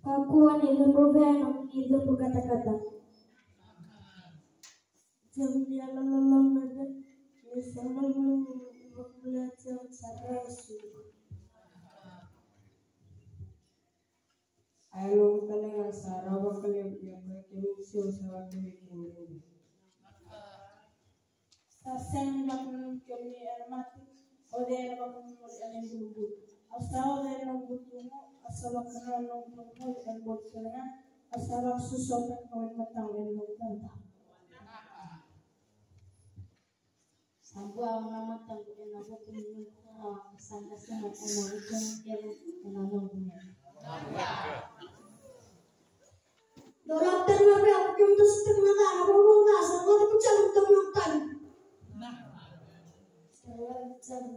Kakuan itu program itu kata-kata. Jumlah lelong ada bersama belajar cara suku. Ayo kita dengar cara wakil yang berkemisi usaha kini. Sasen bakal kami mati. Oleh bakal mulai dulu. Asal dari nunggutumu, asal bakal nunggutumu dan bocilnya, asal susukan kawan matang dan nunggutan. Sampai orang matang dan nunggutan nunggutan, sampai semua nunggutan dan nunggutan. Dokter nabi aku untuk setengah tahun, aku nggak sama aku cari temukan. Saya